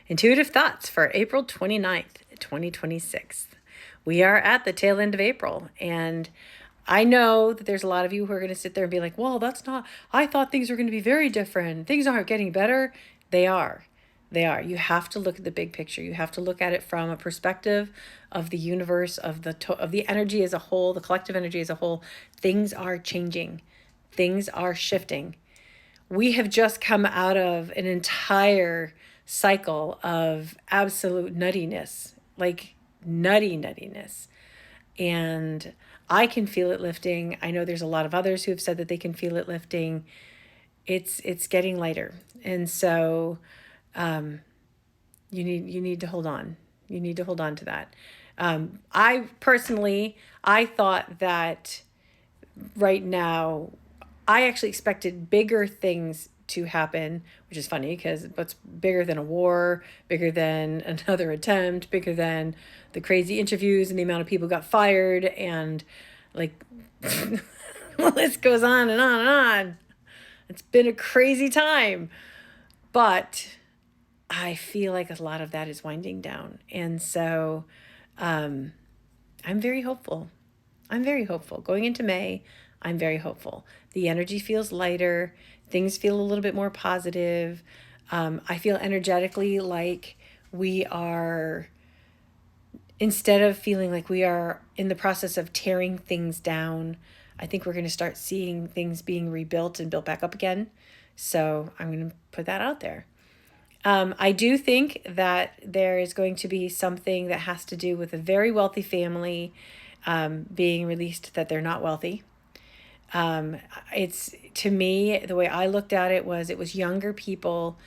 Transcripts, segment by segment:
Intuitive Thoughts for April 29th, 2026. We are at the tail end of April, and I know that there's a lot of you who are going to sit there and be like, well, that's not, I thought things were going to be very different. Things aren't getting better. They are. They are. You have to look at the big picture. You have to look at it from a perspective of the universe, of the energy as a whole, the collective energy as a whole. Things are changing. Things are shifting. We have just come out of an entire cycle of absolute nuttiness, like nuttiness. And I can feel it lifting. I know there's a lot of others who have said that they can feel it lifting. It's getting lighter. And so you need to hold on. You need to hold on to that. I personally, I thought that right now, I actually expected bigger things to happen, which is funny because what's bigger than a war, bigger than another attempt, bigger than the crazy interviews and the amount of people got fired, and like the list goes on and on and on. It's been a crazy time, but I feel like a lot of that is winding down. And so I'm very hopeful. I'm very hopeful. Going into May, I'm very hopeful. The energy feels lighter. Things feel a little bit more positive. I feel energetically like we are, instead of feeling like we are in the process of tearing things down, I think we're going to start seeing things being rebuilt and built back up again. So I'm going to put that out there. I do think that there is going to be something that has to do with a very wealthy family being released that they're not wealthy. It's, to me, the way I looked at it was younger people,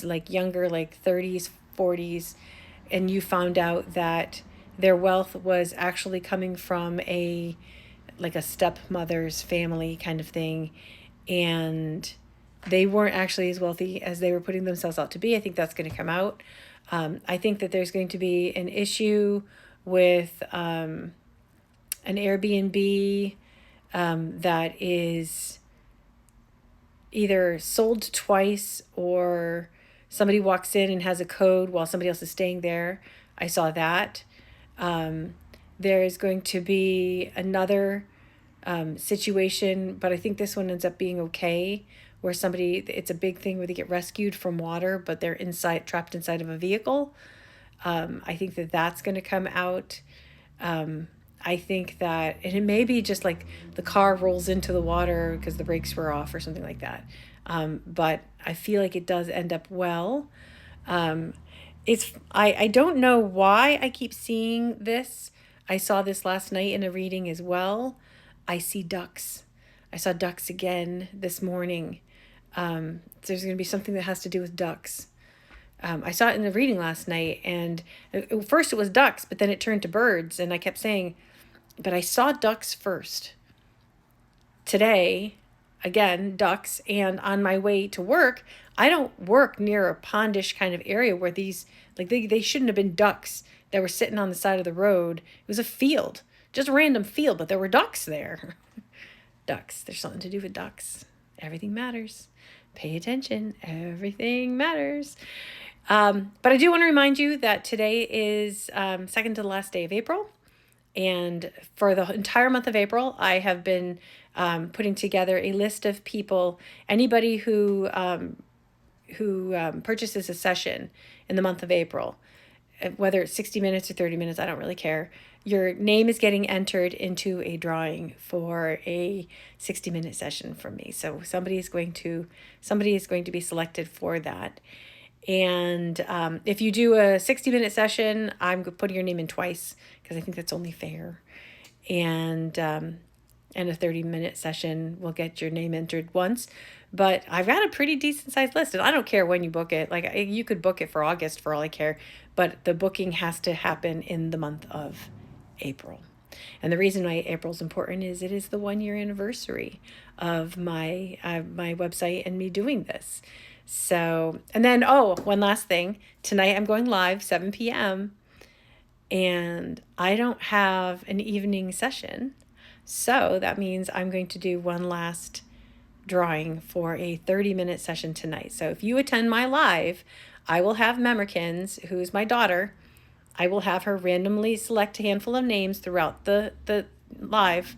like younger, like 30s, 40s, and you found out that their wealth was actually coming from like a stepmother's family kind of thing. And they weren't actually as wealthy as they were putting themselves out to be. I think that's going to come out. I think that there's going to be an issue with an Airbnb that is either sold twice or somebody walks in and has a code while somebody else is staying there. I saw that. There is going to be another situation, but I think this one ends up being okay, where it's a big thing where they get rescued from water, but they're trapped inside of a vehicle. I think that that's going to come out. I think that, and it may be just like the car rolls into the water because the brakes were off or something like that. But I feel like it does end up well. I don't know why I keep seeing this. I saw this last night in a reading as well. I see ducks. I saw ducks again this morning. There's going to be something that has to do with ducks. I saw it in the reading last night, and first it was ducks, but then it turned to birds, and I kept saying, but I saw ducks first. Today, again, ducks, and on my way to work, I don't work near a pondish kind of area where these, like they shouldn't have been ducks that were sitting on the side of the road. It was a field, just a random field, but there were ducks there. Ducks, there's something to do with ducks. Everything matters. Pay attention. Everything matters. But I do want to remind you that today is second to the last day of April. And for the entire month of April, I have been putting together a list of people, anybody who purchases a session in the month of April, whether it's 60 minutes or 30 minutes, I don't really care. Your name is getting entered into a drawing for a 60-minute session from me. So somebody is going to be selected for that. And if you do a 60-minute session, I'm putting your name in twice because I think that's only fair. And a 30-minute session will get your name entered once. But I've got a pretty decent sized list, and I don't care when you book it. Like, you could book it for August for all I care, but the booking has to happen in the month of April. And the reason why April is important is it is the 1-year anniversary of my website and me doing this. So, and then, one last thing. Tonight I'm going live 7 p.m. and I don't have an evening session. So that means I'm going to do one last drawing for a 30-minute session tonight. So if you attend my live, I will have Memorkins, who's my daughter. I will have her randomly select a handful of names throughout the live,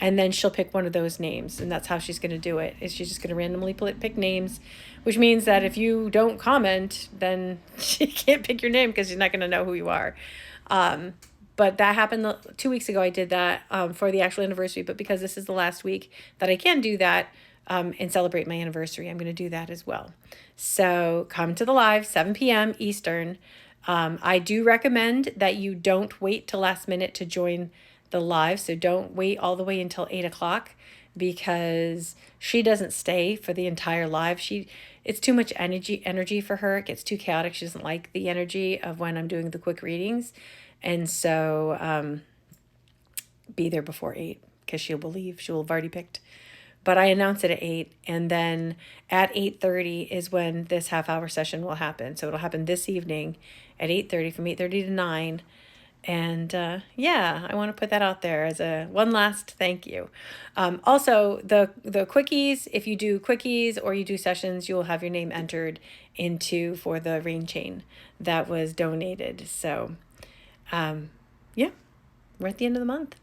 and then she'll pick one of those names, and that's how she's going to do it. Is she's just going to randomly pick names, which means that if you don't comment, then she can't pick your name because she's not going to know who you are. But that happened 2 weeks ago. I did that for the actual anniversary, but because this is the last week that I can do that and celebrate my anniversary, I'm going to do that as well. So come to the live, 7 p.m. Eastern. I do recommend that you don't wait till last minute to join the live. So don't wait all the way until 8 o'clock, because she doesn't stay for the entire live. It's too much energy for her. It gets too chaotic. She doesn't like the energy of when I'm doing the quick readings. And so be there before 8, because she'll believe she'll have already picked. But I announce it at 8, and then at 8:30 is when this half-hour session will happen. So it'll happen this evening at 8:30, from 8:30 to 9. And yeah, I want to put that out there as a one last thank you. Also, the quickies, if you do quickies or you do sessions, you will have your name entered into for the rain chain that was donated. So yeah, we're at the end of the month.